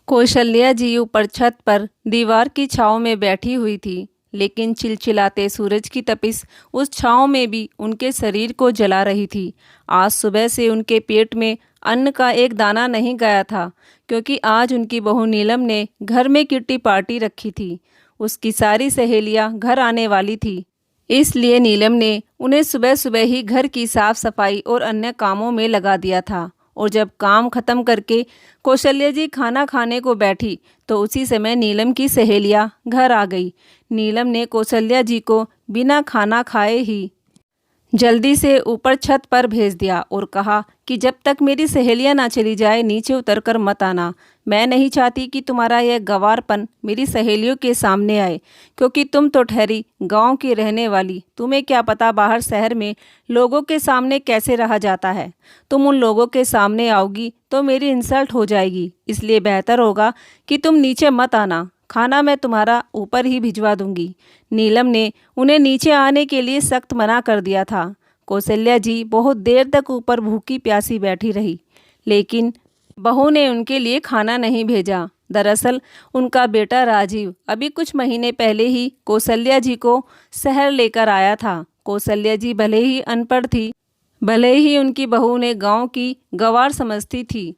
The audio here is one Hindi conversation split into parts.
कौशल्या जी ऊपर छत पर दीवार की छांव में बैठी हुई थी, लेकिन चिलचिलाते सूरज की तपिश उस छांव में भी उनके शरीर को जला रही थी। आज सुबह से उनके पेट में अन्न का एक दाना नहीं गया था, क्योंकि आज उनकी बहू नीलम ने घर में किट्टी पार्टी रखी थी। उसकी सारी सहेलियां घर आने वाली थी, इसलिए नीलम ने उन्हें सुबह सुबह ही घर की साफ सफाई और अन्य कामों में लगा दिया था। और जब काम खत्म करके कौशल्या जी खाना खाने को बैठी, तो उसी समय नीलम की सहेलियां घर आ गई। नीलम ने कौशल्या जी को बिना खाना खाए ही जल्दी से ऊपर छत पर भेज दिया और कहा कि जब तक मेरी सहेलियां ना चली जाए नीचे उतरकर मत आना। मैं नहीं चाहती कि तुम्हारा यह गंवारपन मेरी सहेलियों के सामने आए, क्योंकि तुम तो ठहरी गांव की रहने वाली। तुम्हें क्या पता बाहर शहर में लोगों के सामने कैसे रहा जाता है। तुम उन लोगों के सामने आओगी तो मेरी इंसल्ट हो जाएगी, इसलिए बेहतर होगा कि तुम नीचे मत आना। खाना मैं तुम्हारा ऊपर ही भिजवा दूंगी। नीलम ने उन्हें नीचे आने के लिए सख्त मना कर दिया था। कौशल्या जी बहुत देर तक ऊपर भूखी प्यासी बैठी रही, लेकिन बहू ने उनके लिए खाना नहीं भेजा। दरअसल उनका बेटा राजीव अभी कुछ महीने पहले ही कौशल्या जी को शहर लेकर आया था। कौशल्या जी भले ही अनपढ़ थी, भले ही उनकी बहू ने गांव की गंवार समझती थी,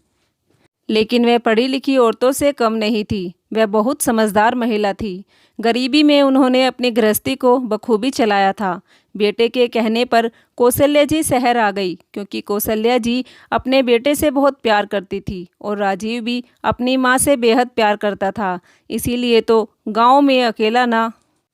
लेकिन वह पढ़ी लिखी औरतों से कम नहीं थी। वह बहुत समझदार महिला थी। गरीबी में उन्होंने अपनी गृहस्थी को बखूबी चलाया था। बेटे के कहने पर कौशल्या जी शहर आ गई, क्योंकि कौशल्या जी अपने बेटे से बहुत प्यार करती थी और राजीव भी अपनी माँ से बेहद प्यार करता था। इसीलिए तो गांव में अकेला ना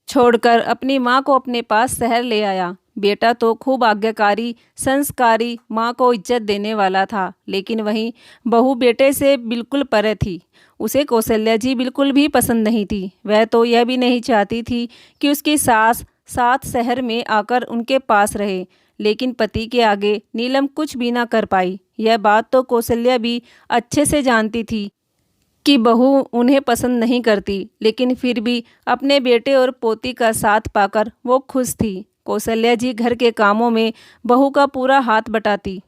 छोड़कर अपनी माँ को अपने पास शहर ले आया। बेटा तो खूब आज्ञाकारी, संस्कारी, माँ को इज्जत देने वाला था, लेकिन वहीं बहू बेटे से बिल्कुल परे थी। उसे कौशल्या जी बिल्कुल भी पसंद नहीं थी। वह तो यह भी नहीं चाहती थी कि उसकी सास साथ शहर में आकर उनके पास रहे, लेकिन पति के आगे नीलम कुछ भी ना कर पाई। यह बात तो कौशल्या भी अच्छे से जानती थी कि बहू उन्हें पसंद नहीं करती, लेकिन फिर भी अपने बेटे और पोती का साथ पाकर वो खुश थी। कौशल्या जी घर के कामों में बहू का पूरा हाथ बटाती।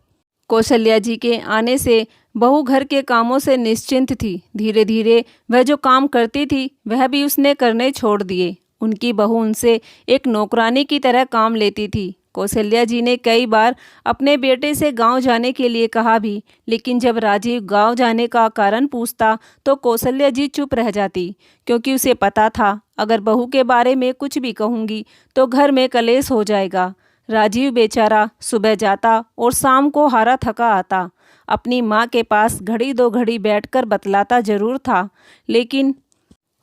कौशल्या जी के आने से बहू घर के कामों से निश्चिंत थी। धीरे धीरे वह जो काम करती थी वह भी उसने करने छोड़ दिए। उनकी बहू उनसे एक नौकरानी की तरह काम लेती थी। कौशल्या जी ने कई बार अपने बेटे से गांव जाने के लिए कहा भी, लेकिन जब राजीव गांव जाने का कारण पूछता तो कौशल्या जी चुप रह जाती, क्योंकि उसे पता था अगर बहू के बारे में कुछ भी कहूँगी तो घर में कलेश हो जाएगा। राजीव बेचारा सुबह जाता और शाम को हारा थका आता। अपनी माँ के पास घड़ी दो घड़ी बैठकर बतलाता जरूर था, लेकिन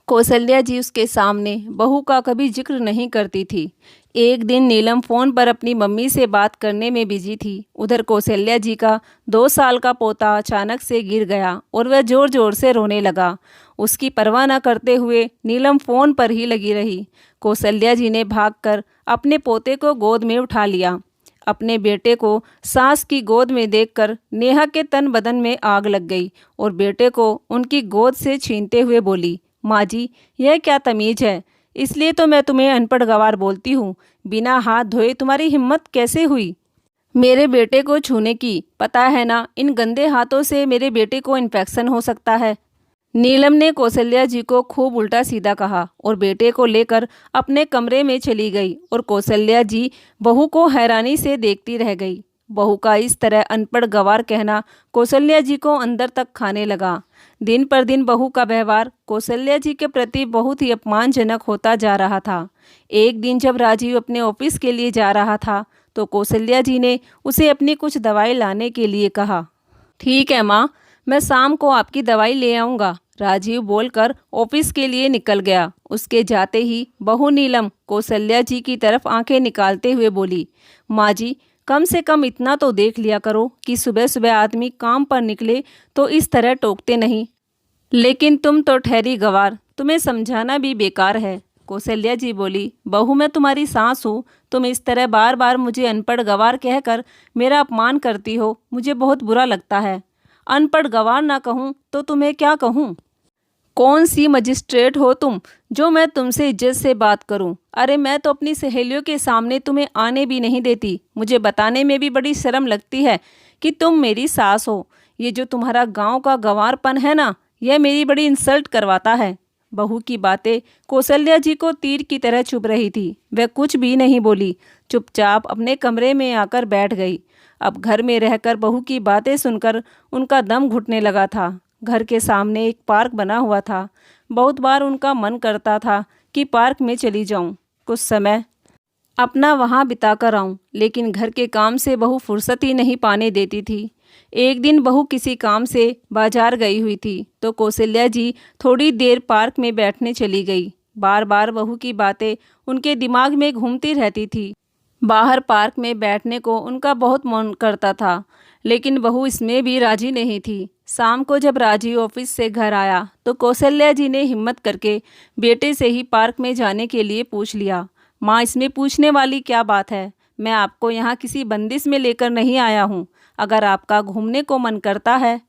कौशल्या जी उसके सामने बहू का कभी जिक्र नहीं करती थी। एक दिन नीलम फ़ोन पर अपनी मम्मी से बात करने में बिजी थी। उधर कौशल्या जी का 2 साल का पोता अचानक से गिर गया और वह ज़ोर ज़ोर से रोने लगा। उसकी परवाह न करते हुए नीलम फ़ोन पर ही लगी रही। कौशल्या जी ने भागकर अपने पोते को गोद में उठा लिया। अपने बेटे को सास की गोद में देखकर नेहा के तन बदन में आग लग गई और बेटे को उनकी गोद से छीनते हुए बोली, माँ जी, यह क्या तमीज़ है? इसलिए तो मैं तुम्हें अनपढ़ गंवार बोलती हूँ। बिना हाथ धोए तुम्हारी हिम्मत कैसे हुई मेरे बेटे को छूने की? पता है ना, इन गंदे हाथों से मेरे बेटे को इन्फेक्शन हो सकता है। नीलम ने कौशल्या जी को खूब उल्टा सीधा कहा और बेटे को लेकर अपने कमरे में चली गई। और कौशल्या जी बहू को हैरानी से देखती रह गई। बहू का इस तरह अनपढ़ गंवार कहना कौशल्या जी को अंदर तक खाने लगा। दिन पर दिन बहू का व्यवहार कौशल्या जी के प्रति बहुत ही अपमानजनक होता जा रहा था। एक दिन जब राजीव अपने ऑफिस के लिए जा रहा था, तो कौशल्या जी ने उसे अपनी कुछ दवाई लाने के लिए कहा। ठीक है माँ, मैं शाम को आपकी दवाई ले आऊँगा, राजीव बोलकर ऑफिस के लिए निकल गया। उसके जाते ही बहू नीलम कौशल्या जी की तरफ आंखें निकालते हुए बोली, माँ जी, कम से कम इतना तो देख लिया करो कि सुबह सुबह आदमी काम पर निकले तो इस तरह टोकते नहीं। लेकिन तुम तो ठहरी गंवार, तुम्हें समझाना भी बेकार है। कौशल्या जी बोली, बहू, मैं तुम्हारी सास हूँ। तुम इस तरह बार बार मुझे अनपढ़ गंवार कहकर मेरा अपमान करती हो, मुझे बहुत बुरा लगता है। अनपढ़ गंवार ना कहूँ तो तुम्हें क्या कहूँ? कौन सी मजिस्ट्रेट हो तुम जो मैं तुमसे इज्जत से बात करूं? अरे मैं तो अपनी सहेलियों के सामने तुम्हें आने भी नहीं देती। मुझे बताने में भी बड़ी शर्म लगती है कि तुम मेरी सास हो। ये जो तुम्हारा गांव का गंवारपन है ना, यह मेरी बड़ी इंसल्ट करवाता है। बहू की बातें कौशल्या जी को तीर की तरह चुभ रही थी। वह कुछ भी नहीं बोली, चुपचाप अपने कमरे में आकर बैठ गई। अब घर में रहकर बहू की बातें सुनकर उनका दम घुटने लगा था। घर के सामने एक पार्क बना हुआ था। बहुत बार उनका मन करता था कि पार्क में चली जाऊं, कुछ समय अपना वहाँ बिताकर आऊं, लेकिन घर के काम से बहू फुर्सत ही नहीं पाने देती थी। एक दिन बहू किसी काम से बाजार गई हुई थी तो कौशल्या जी थोड़ी देर पार्क में बैठने चली गई। बार बार बहू की बातें उनके दिमाग में घूमती रहती थी। बाहर पार्क में बैठने को उनका बहुत मन करता था, लेकिन बहू इसमें भी राजी नहीं थी। शाम को जब राजीव ऑफिस से घर आया तो कौशल्या जी ने हिम्मत करके बेटे से ही पार्क में जाने के लिए पूछ लिया। माँ, इसमें पूछने वाली क्या बात है? मैं आपको यहाँ किसी बंदिश में लेकर नहीं आया हूँ। अगर आपका घूमने को मन करता है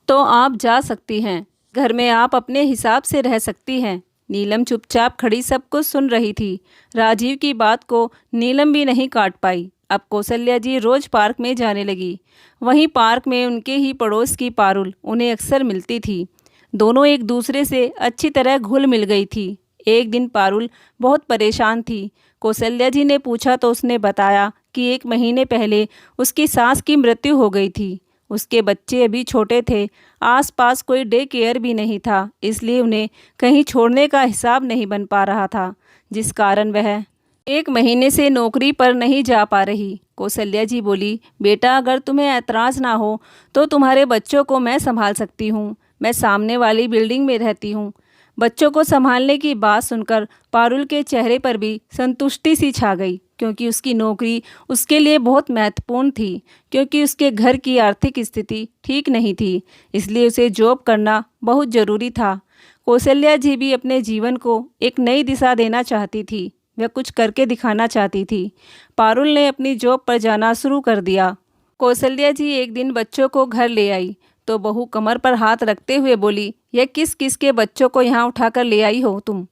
तो आप जा सकती हैं। घर में आप अपने हिसाब से रह सकती हैं। नीलम चुपचाप खड़ी सब कुछ सुन रही थी। राजीव की बात को नीलम भी नहीं काट पाई। अब कौशल्या जी रोज पार्क में जाने लगी। वहीं पार्क में उनके ही पड़ोस की पारुल उन्हें अक्सर मिलती थी। दोनों एक दूसरे से अच्छी तरह घुल मिल गई थी। एक दिन पारुल बहुत परेशान थी। कौशल्या जी ने पूछा तो उसने बताया कि 1 महीने पहले उसकी सास की मृत्यु हो गई थी। उसके बच्चे अभी छोटे थे, आसपास कोई डे केयर भी नहीं था, इसलिए उन्हें कहीं छोड़ने का हिसाब नहीं बन पा रहा था, जिस कारण वह 1 महीने से नौकरी पर नहीं जा पा रही। कौशल्या जी बोली, बेटा, अगर तुम्हें ऐतराज़ ना हो तो तुम्हारे बच्चों को मैं संभाल सकती हूँ। मैं सामने वाली बिल्डिंग में रहती हूँ। बच्चों को संभालने की बात सुनकर पारुल के चेहरे पर भी संतुष्टि सी छा गई, क्योंकि उसकी नौकरी उसके लिए बहुत महत्वपूर्ण थी। क्योंकि उसके घर की आर्थिक स्थिति ठीक नहीं थी, इसलिए उसे जॉब करना बहुत ज़रूरी था। कौशल्या जी भी अपने जीवन को एक नई दिशा देना चाहती थी। वह कुछ करके दिखाना चाहती थी। पारुल ने अपनी जॉब पर जाना शुरू कर दिया। कौशल्या जी एक दिन बच्चों को घर ले आई तो बहू कमर पर हाथ रखते हुए बोली, यह किस किस के बच्चों को यहाँ उठाकर ले आई हो तुम?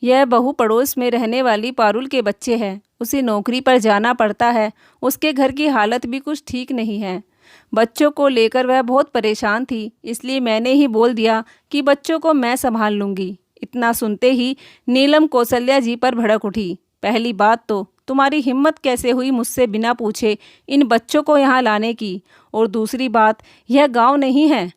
यह बहू पड़ोस में रहने वाली पारुल के बच्चे हैं। उसे नौकरी पर जाना पड़ता है। उसके घर की हालत भी कुछ ठीक नहीं है। बच्चों को लेकर वह बहुत परेशान थी, इसलिए मैंने ही बोल दिया कि बच्चों को मैं संभाल लूँगी। इतना सुनते ही नीलम कौशल्या जी पर भड़क उठी। पहली बात तो तुम्हारी हिम्मत कैसे हुई मुझसे बिना पूछे इन बच्चों को यहाँ लाने की? और दूसरी बात, यह गांव नहीं है,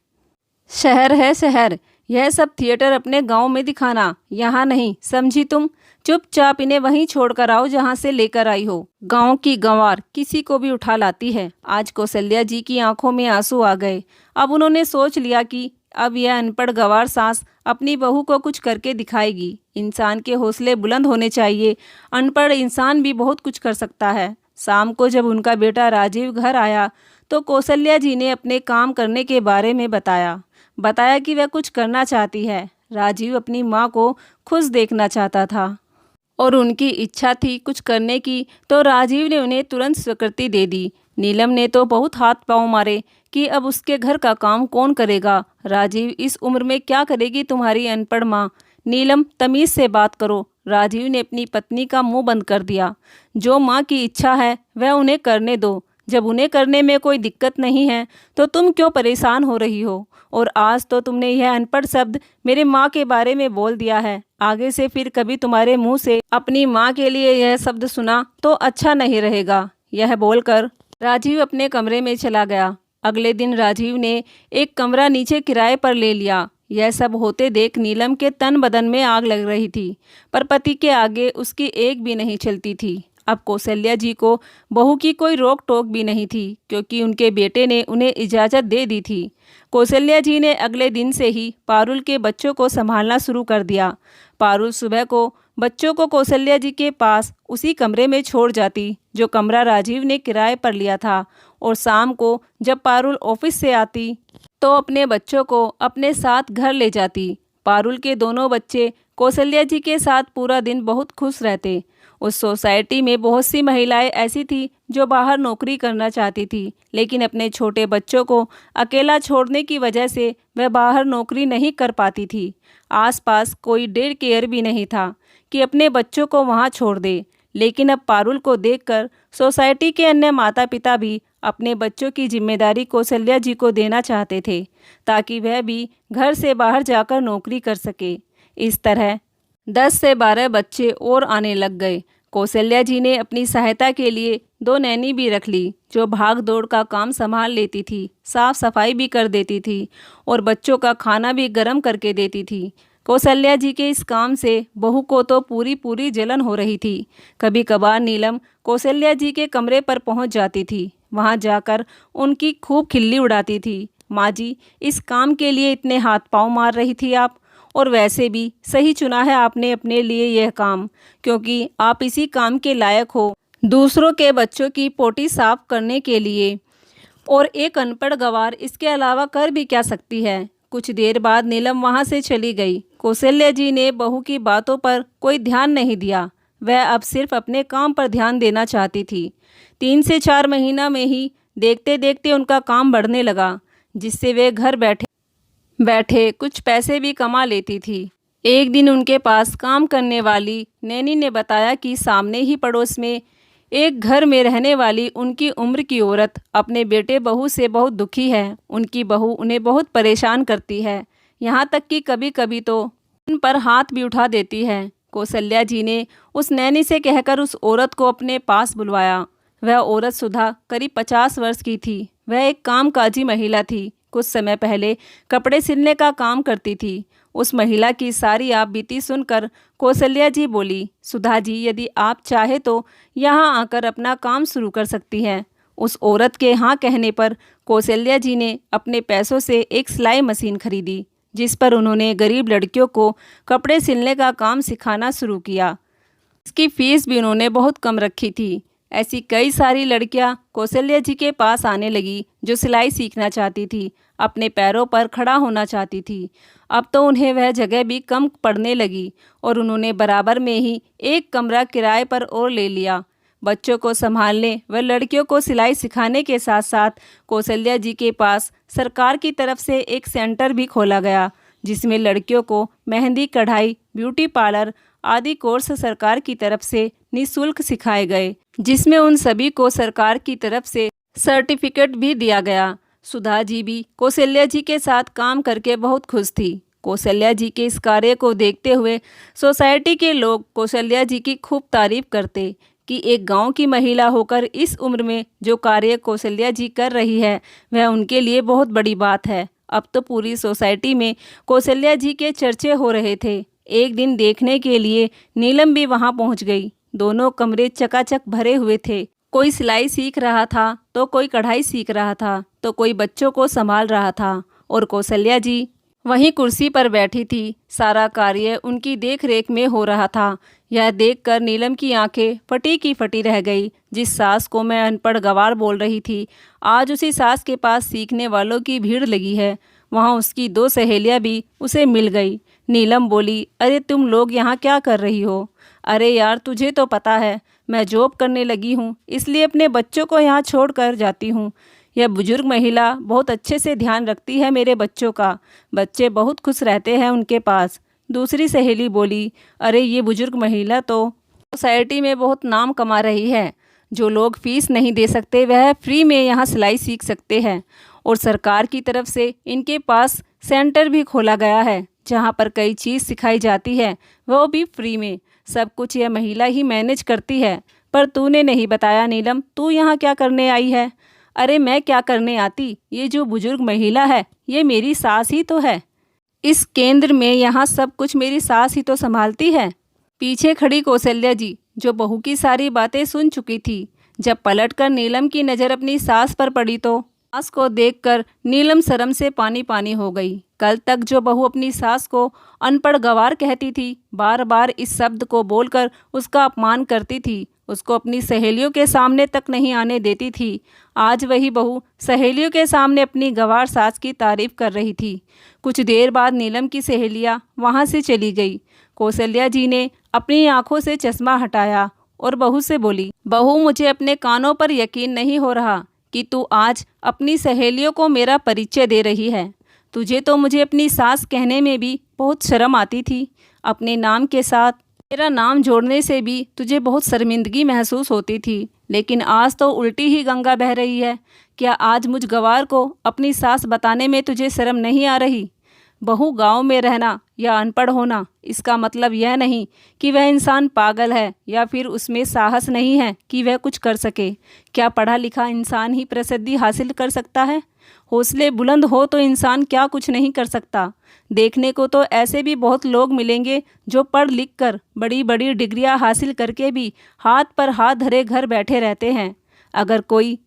शहर है, शहर। यह सब थिएटर अपने गांव में दिखाना, यहाँ नहीं, समझी तुम? चुपचाप इन्हें वहीं छोड़कर आओ जहाँ से लेकर आई हो। गांव की गंवार किसी को भी उठा लाती है। आज कौशल्या जी की आंखों में आंसू आ गए। अब उन्होंने सोच लिया कि अब यह अनपढ़ गंवार सास अपनी बहू को कुछ करके दिखाएगी। इंसान के हौसले बुलंद होने चाहिए। अनपढ़ इंसान भी बहुत कुछ कर सकता है। शाम को जब उनका बेटा राजीव घर आया तो कौशल्या जी ने अपने काम करने के बारे में बताया कि वह कुछ करना चाहती है। राजीव अपनी माँ को खुश देखना चाहता था और उनकी इच्छा थी कुछ करने की, तो राजीव ने उन्हें तुरंत स्वीकृति दे दी। नीलम ने तो बहुत हाथ पांव मारे कि अब उसके घर का काम कौन करेगा। राजीव, इस उम्र में क्या करेगी तुम्हारी अनपढ़ माँ? नीलम, तमीज़ से बात करो। राजीव ने अपनी पत्नी का मुंह बंद कर दिया। जो माँ की इच्छा है वह उन्हें करने दो। जब उन्हें करने में कोई दिक्कत नहीं है तो तुम क्यों परेशान हो रही हो? और आज तो तुमने यह अनपढ़ शब्द मेरे माँ के बारे में बोल दिया है। आगे से फिर कभी तुम्हारे मुंह से अपनी माँ के लिए यह शब्द सुना तो अच्छा नहीं रहेगा। यह बोलकर राजीव अपने कमरे में चला गया। अगले दिन राजीव ने एक कमरा नीचे किराए पर ले लिया। यह सब होते देख नीलम के तन बदन में आग लग रही थी, पर पति के आगे उसकी एक भी नहीं चलती थी। अब कौशल्या जी को बहू की कोई रोक टोक भी नहीं थी, क्योंकि उनके बेटे ने उन्हें इजाज़त दे दी थी। कौशल्या जी ने अगले दिन से ही पारुल के बच्चों को संभालना शुरू कर दिया। पारुल सुबह को बच्चों को कौशल्या जी के पास उसी कमरे में छोड़ जाती जो कमरा राजीव ने किराए पर लिया था, और शाम को जब पारुल ऑफिस से आती तो अपने बच्चों को अपने साथ घर ले जाती। पारुल के दोनों बच्चे कौशल्या जी के साथ पूरा दिन बहुत खुश रहते। उस सोसाइटी में बहुत सी महिलाएं ऐसी थी जो बाहर नौकरी करना चाहती थी, लेकिन अपने छोटे बच्चों को अकेला छोड़ने की वजह से वह बाहर नौकरी नहीं कर पाती थी। आसपास कोई डे केयर भी नहीं था कि अपने बच्चों को वहां छोड़ दे। लेकिन अब पारुल को देखकर सोसाइटी के अन्य माता पिता भी अपने बच्चों की जिम्मेदारी कौशल्या जी को देना चाहते थे, ताकि वह भी घर से बाहर जाकर नौकरी कर सके। इस तरह 10 से 12 बच्चे और आने लग गए। कौशल्या जी ने अपनी सहायता के लिए 2 नैनी भी रख ली, जो भाग दौड़ का काम संभाल लेती थी, साफ सफाई भी कर देती थी और बच्चों का खाना भी गर्म करके देती थी। कौशल्या जी के इस काम से बहू को तो पूरी पूरी जलन हो रही थी। कभी कभार नीलम कौशल्या जी के कमरे पर पहुंच जाती थी। वहां जाकर उनकी खूब खिल्ली उड़ाती थी। माँ जी, इस काम के लिए इतने हाथ पांव मार रही थी आप, और वैसे भी सही चुना है आपने अपने लिए यह काम, क्योंकि आप इसी काम के लायक हो, दूसरों के बच्चों की पोटी साफ करने के लिए। और एक अनपढ़ गंवार इसके अलावा कर भी क्या सकती है। कुछ देर बाद नीलम वहां से चली गई। कौशल्या जी ने बहू की बातों पर कोई ध्यान नहीं दिया। वह अब सिर्फ अपने काम पर ध्यान देना चाहती थी। 3 से 4 महीना में ही देखते देखते उनका काम बढ़ने लगा, जिससे वे घर बैठे बैठे कुछ पैसे भी कमा लेती थी। एक दिन उनके पास काम करने वाली नैनी ने बताया कि सामने ही पड़ोस में एक घर में रहने वाली उनकी उम्र की औरत अपने बेटे बहू से बहुत दुखी है। उनकी बहू उन्हें बहुत परेशान करती है, यहाँ तक कि कभी कभी तो उन पर हाथ भी उठा देती है। कौशल्या जी ने उस नैनी से कहकर उस औरत को अपने पास बुलवाया। वह औरत सुधा करीब 50 वर्ष की थी। वह एक कामकाजी महिला थी। कुछ समय पहले कपड़े सिलने का काम करती थी। उस महिला की सारी आप बीती सुनकर कौशल्या जी बोली, सुधा जी, यदि आप चाहे तो यहाँ आकर अपना काम शुरू कर सकती हैं। उस औरत के हाँ कहने पर कौशल्या जी ने अपने पैसों से एक सिलाई मशीन खरीदी, जिस पर उन्होंने गरीब लड़कियों को कपड़े सिलने का काम सिखाना शुरू किया। इसकी फीस भी उन्होंने बहुत कम रखी थी। ऐसी कई सारी लड़कियां कौशल्या जी के पास आने लगी, जो सिलाई सीखना चाहती थी, अपने पैरों पर खड़ा होना चाहती थी। अब तो उन्हें वह जगह भी कम पड़ने लगी और उन्होंने बराबर में ही एक कमरा किराए पर और ले लिया। बच्चों को संभालने व लड़कियों को सिलाई सिखाने के साथ साथ कौशल्या जी के पास सरकार की तरफ से एक सेंटर भी खोला गया, जिसमें लड़कियों को मेहंदी, कढ़ाई, ब्यूटी पार्लर आदि कोर्स सरकार की तरफ से निःशुल्क सिखाए गए, जिसमें उन सभी को सरकार की तरफ से सर्टिफिकेट भी दिया गया। सुधा जी भी कौशल्या जी के साथ काम करके बहुत खुश थी। कौशल्या जी के इस कार्य को देखते हुए सोसाइटी के लोग कौशल्या जी की खूब तारीफ करते कि एक गांव की महिला होकर इस उम्र में जो कार्य कौशल्या जी कर रही है, वह उनके लिए बहुत बड़ी बात है। अब तो पूरी सोसाइटी में कौशल्या जी के चर्चे हो रहे थे। एक दिन देखने के लिए नीलम भी वहां पहुंच गई। दोनों कमरे चकाचक भरे हुए थे। कोई सिलाई सीख रहा था, तो कोई कढ़ाई सीख रहा था, तो कोई बच्चों को संभाल रहा था, और कौशल्या जी वहीं कुर्सी पर बैठी थी। सारा कार्य उनकी देखरेख में हो रहा था। यह देखकर नीलम की आंखें फटी की फटी रह गई। जिस सास को मैं अनपढ़ गंवार बोल रही थी, आज उसी सास के पास सीखने वालों की भीड़ लगी है। वहाँ उसकी 2 सहेलियाँ भी उसे मिल गई। नीलम बोली, अरे तुम लोग यहाँ क्या कर रही हो? अरे यार, तुझे तो पता है मैं जॉब करने लगी हूँ, इसलिए अपने बच्चों को यहाँ छोड़ कर जाती हूँ। यह बुजुर्ग महिला बहुत अच्छे से ध्यान रखती है मेरे बच्चों का। बच्चे बहुत खुश रहते हैं उनके पास। दूसरी सहेली बोली, अरे ये बुजुर्ग महिला तो सोसाइटी में बहुत नाम कमा रही है। जो लोग फीस नहीं दे सकते, वह फ्री में यहाँ सिलाई सीख सकते हैं, और सरकार की तरफ से इनके पास सेंटर भी खोला गया है, जहाँ पर कई चीज़ सिखाई जाती है, वो भी फ्री में। सब कुछ यह महिला ही मैनेज करती है। पर तूने नहीं बताया नीलम, तू यहाँ क्या करने आई है? अरे मैं क्या करने आती, ये जो बुजुर्ग महिला है, ये मेरी सास ही तो है। इस केंद्र में यहाँ सब कुछ मेरी सास ही तो संभालती है। पीछे खड़ी कौशल्या जी, जो बहू की सारी बातें सुन चुकी थी, जब पलटकर नीलम की नज़र अपनी सास पर पड़ी तो सास को देखकर नीलम शर्म से पानी पानी हो गई। कल तक जो बहू अपनी सास को अनपढ़ गंवार कहती थी, बार बार इस शब्द को बोलकर उसका अपमान करती थी, उसको अपनी सहेलियों के सामने तक नहीं आने देती थी, आज वही बहू सहेलियों के सामने अपनी गंवार सास की तारीफ कर रही थी। कुछ देर बाद नीलम की सहेलियाँ वहाँ से चली गई। कौशल्या जी ने अपनी आंखों से चश्मा हटाया और बहू से बोली, बहू, मुझे अपने कानों पर यकीन नहीं हो रहा कि तू आज अपनी सहेलियों को मेरा परिचय दे रही है। तुझे तो मुझे अपनी सास कहने में भी बहुत शर्म आती थी। अपने नाम के साथ मेरा नाम जोड़ने से भी तुझे बहुत शर्मिंदगी महसूस होती थी, लेकिन आज तो उल्टी ही गंगा बह रही है। क्या आज मुझ गवार को अपनी सास बताने में तुझे शर्म नहीं आ रही? बहू गांव में रहना या अनपढ़ होना इसका मतलब यह नहीं कि वह इंसान पागल है या फिर उसमें साहस नहीं है कि वह कुछ कर सके। क्या पढ़ा लिखा इंसान ही प्रसिद्धि हासिल कर सकता है? हौसले बुलंद हो तो इंसान क्या कुछ नहीं कर सकता। देखने को तो ऐसे भी बहुत लोग मिलेंगे जो पढ़ लिख कर बड़ी बड़ी डिग्रियां हासिल करके भी हाथ पर हाथ धरे घर बैठे रहते हैं। अगर कोई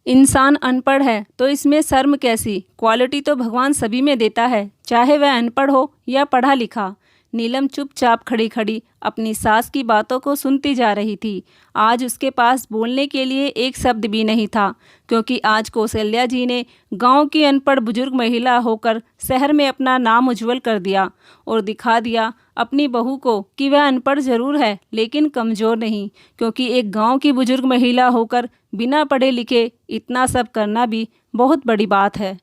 इंसान अनपढ़ है तो इसमें शर्म कैसी? क्वालिटी तो भगवान सभी में देता है, चाहे वह अनपढ़ हो या पढ़ा लिखा। नीलम चुपचाप खड़ी खड़ी अपनी सास की बातों को सुनती जा रही थी। आज उसके पास बोलने के लिए एक शब्द भी नहीं था, क्योंकि आज कौशल्या जी ने गांव की अनपढ़ बुजुर्ग महिला होकर शहर में अपना नाम उज्जवल कर दिया और दिखा दिया अपनी बहू को कि वह अनपढ़ जरूर है लेकिन कमज़ोर नहीं। क्योंकि एक गांव की बुजुर्ग महिला होकर बिना पढ़े लिखे इतना सब करना भी बहुत बड़ी बात है।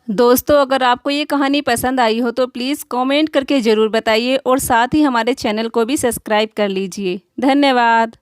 दोस्तों, अगर आपको ये कहानी पसंद आई हो तो प्लीज़ कमेंट करके ज़रूर बताइए और साथ ही हमारे चैनल को भी सब्सक्राइब कर लीजिए। धन्यवाद।